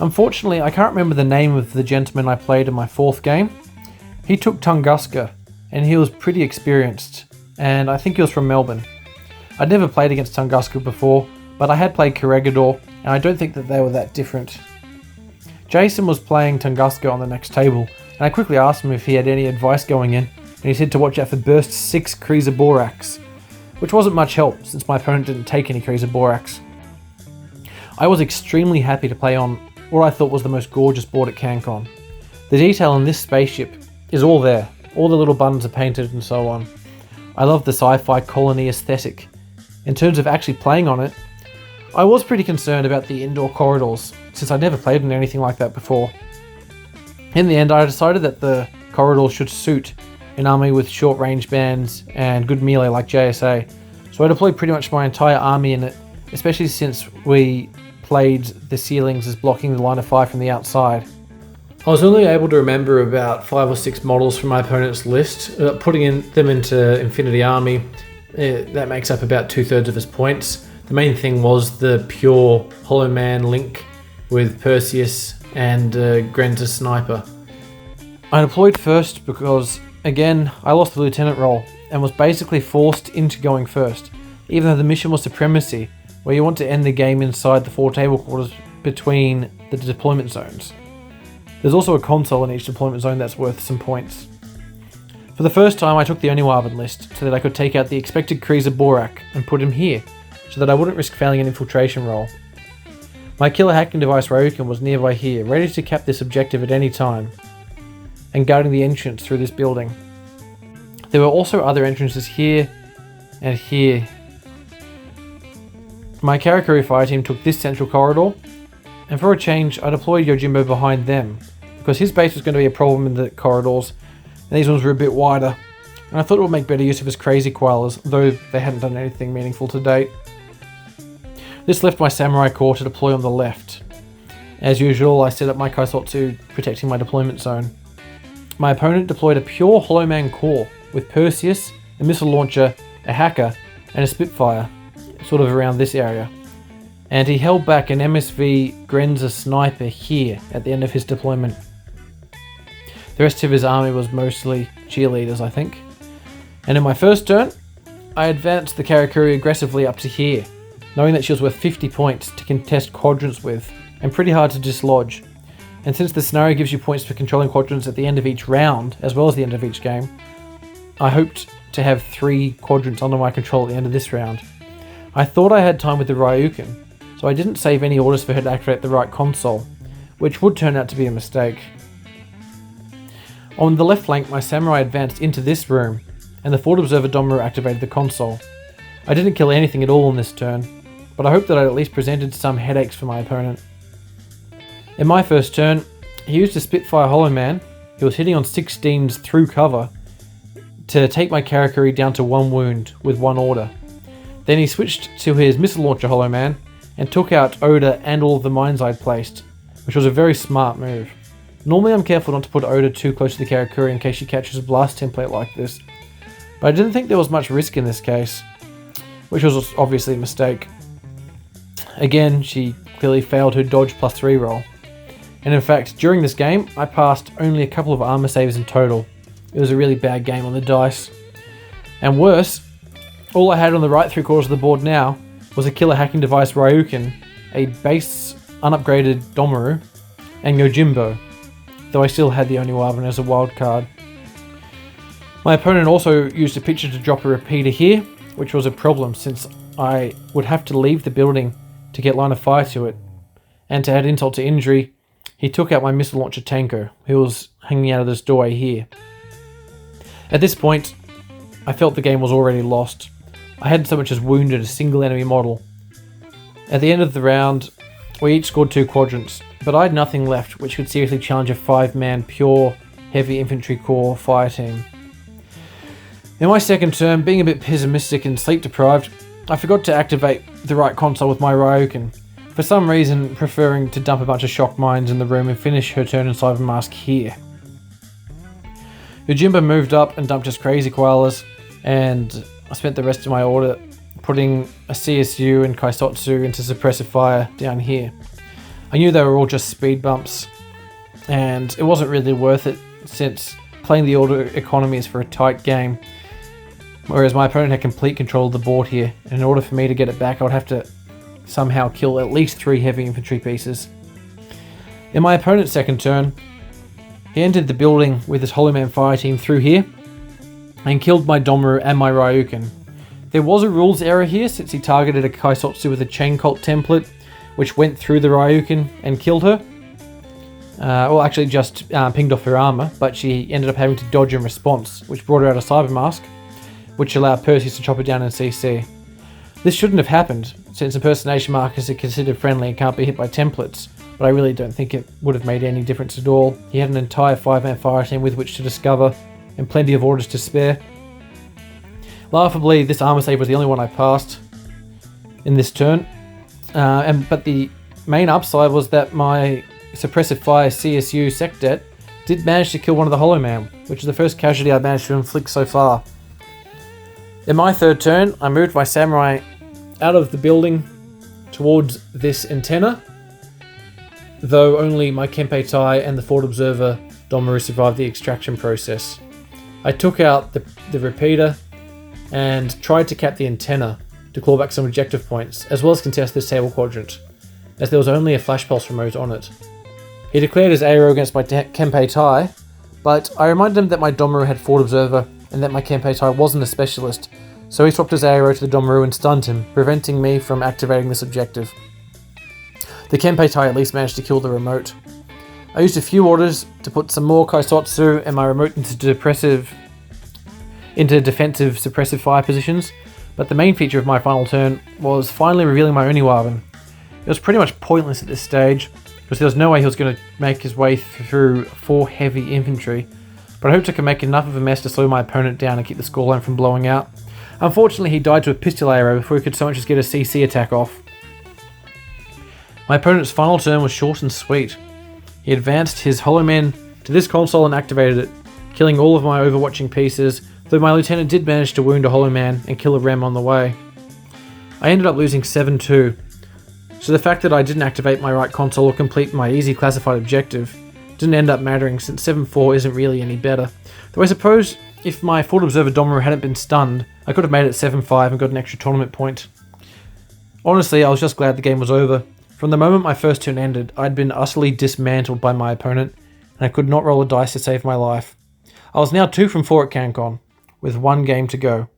Unfortunately, I can't remember the name of the gentleman I played in my 4th game. He took Tunguska, and he was pretty experienced, and I think he was from Melbourne. I'd never played against Tunguska before, but I had played Corregidor, and I don't think that they were that different. Jason was playing Tunguska on the next table, and I quickly asked him if he had any advice going in, and he said to watch out for burst 6 Kriza Borax, which wasn't much help since my opponent didn't take any Kriza Borax. I was extremely happy to play on what I thought was the most gorgeous board at CanCon. The detail in this spaceship is all there, all the little buttons are painted and so on. I love the sci-fi colony aesthetic. In terms of actually playing on it, I was pretty concerned about the indoor corridors, since I'd never played in anything like that before. In the end, I decided that the corridors should suit an army with short range bands and good melee like JSA, so I deployed pretty much my entire army in it, especially since we played the ceilings as blocking the line of fire from the outside. I was only able to remember about 5 or 6 models from my opponent's list. Putting them into Infinity Army, that makes up about 2/3 of his points. The main thing was the pure Hollow Man Link with Perseus and Grenza Sniper. I deployed first because, again, I lost the lieutenant role and was basically forced into going first, even though the mission was Supremacy, where you want to end the game inside the 4 table quarters between the deployment zones. There's also a console in each deployment zone that's worth some points. For the first time, I took the Oniwaban list so that I could take out the expected Kriza Borak and put him here, so that I wouldn't risk failing an infiltration roll. My killer hacking device Ryukin was nearby here, ready to cap this objective at any time, and guarding the entrance through this building. There were also other entrances here and here. My Karakuri fire team took this central corridor, and for a change I deployed Yojimbo behind them, because his base was going to be a problem in the corridors, and these ones were a bit wider, and I thought it would make better use of his crazy koalas, though they hadn't done anything meaningful to date. This left my Samurai Corps to deploy on the left. As usual, I set up my Kaisotsu protecting my deployment zone. My opponent deployed a pure Hollow Man Corps with Perseus, a missile launcher, a hacker, and a Spitfire, sort of around this area. And he held back an MSV Grenza Sniper here at the end of his deployment. The rest of his army was mostly cheerleaders, I think. And in my first turn, I advanced the Karakuri aggressively up to here, knowing that she was worth 50 points to contest quadrants with, and pretty hard to dislodge. And since the scenario gives you points for controlling quadrants at the end of each round, as well as the end of each game, I hoped to have 3 quadrants under my control at the end of this round. I thought I had time with the Ryukin, so I didn't save any orders for her to activate the right console, which would turn out to be a mistake. On the left flank, my Samurai advanced into this room, and the Fort Observer Domaru activated the console. I didn't kill anything at all in this turn, but I hoped that I at least presented some headaches for my opponent. In my first turn, he used a Spitfire Hollow Man, who was hitting on 16s through cover, to take my Karakuri down to 1 wound with 1 order. Then he switched to his Missile Launcher Hollow Man, and took out Oda and all of the mines I'd placed, which was a very smart move. Normally I'm careful not to put Oda too close to the Karakuri in case she catches a blast template like this, but I didn't think there was much risk in this case, which was obviously a mistake. Again, she clearly failed her dodge +3 roll, and in fact during this game I passed only a couple of armor saves in total. It was a really bad game on the dice. And worse, all I had on the right 3/4 of the board now was a killer hacking device Ryukin, a base unupgraded Domaru, and Yojimbo, though I still had the Oniwaban as a wild card. My opponent also used a picture to drop a repeater here, which was a problem since I would have to leave the building to get line of fire to it, and to add insult to injury, he took out my missile launcher Tanko, who was hanging out of this doorway here. At this point, I felt the game was already lost. I hadn't so much as wounded a single enemy model. At the end of the round, we each scored 2 quadrants, but I had nothing left which could seriously challenge a 5-man pure heavy infantry corps fire team. In my second turn, being a bit pessimistic and sleep deprived, I forgot to activate the right console with my Ryukin, for some reason preferring to dump a bunch of shock mines in the room and finish her turn in Cyber Mask here. Yojimbo moved up and dumped his crazy koalas, and I spent the rest of my order putting a CSU and Kaisotsu into suppressive fire down here. I knew they were all just speed bumps, and it wasn't really worth it since playing the auto economy is for a tight game, whereas my opponent had complete control of the board here, and in order for me to get it back I would have to somehow kill at least 3 heavy infantry pieces. In my opponent's second turn, he entered the building with his Hollow Man fire team through here, and killed my Domaru and my Ryukin. There was a rules error here since he targeted a Kaisotsu with a Chain Cult template, which went through the Ryukin and killed her. Well, actually just pinged off her armor, but she ended up having to dodge in response, which brought her out a Cyber Mask, which allowed Perseus to chop her down in CC. This shouldn't have happened, since impersonation markers are considered friendly and can't be hit by templates, but I really don't think it would have made any difference at all. He had an entire 5-man fire team with which to discover, and plenty of orders to spare. Laughably, this armor save was the only one I passed in this turn, but the main upside was that my Suppressive Fire CSU Secdet did manage to kill one of the Hollow Man, which is the first casualty I've managed to inflict so far. In my third turn, I moved my Samurai out of the building towards this antenna, though only my Kempe Tai and the Fort Observer Domaru survived the extraction process. I took out the repeater and tried to cap the antenna to claw back some objective points, as well as contest this table quadrant, as there was only a Flash Pulse remote on it. He declared his aero against my Kempe Tai, but I reminded him that my Domaru had Fort Observer and that my Kempe Tai wasn't a specialist, so he swapped his aero to the Domaru and stunned him, preventing me from activating this objective. The Kempe Tai at least managed to kill the remote. I used a few orders to put some more Kaisotsu and my remote into defensive suppressive fire positions, but the main feature of my final turn was finally revealing my Oniwaban. It was pretty much pointless at this stage, because there was no way he was going to make his way through 4 heavy infantry, but I hoped I could make enough of a mess to slow my opponent down and keep the scoreline from blowing out. Unfortunately, he died to a pistol arrow before he could so much as get a CC attack off. My opponent's final turn was short and sweet. He advanced his Hollow Man to this console and activated it, killing all of my overwatching pieces, though my lieutenant did manage to wound a Hollow Man and kill a Rem on the way. I ended up losing 7-2, so the fact that I didn't activate my right console or complete my easy classified objective didn't end up mattering, since 7-4 isn't really any better. Though I suppose if my Fort Observer Domaru hadn't been stunned, I could have made it 7-5 and got an extra tournament point. Honestly, I was just glad the game was over. From the moment my first turn ended, I'd been utterly dismantled by my opponent, and I could not roll a dice to save my life. I was now 2 from 4 at CanCon, with 1 game to go.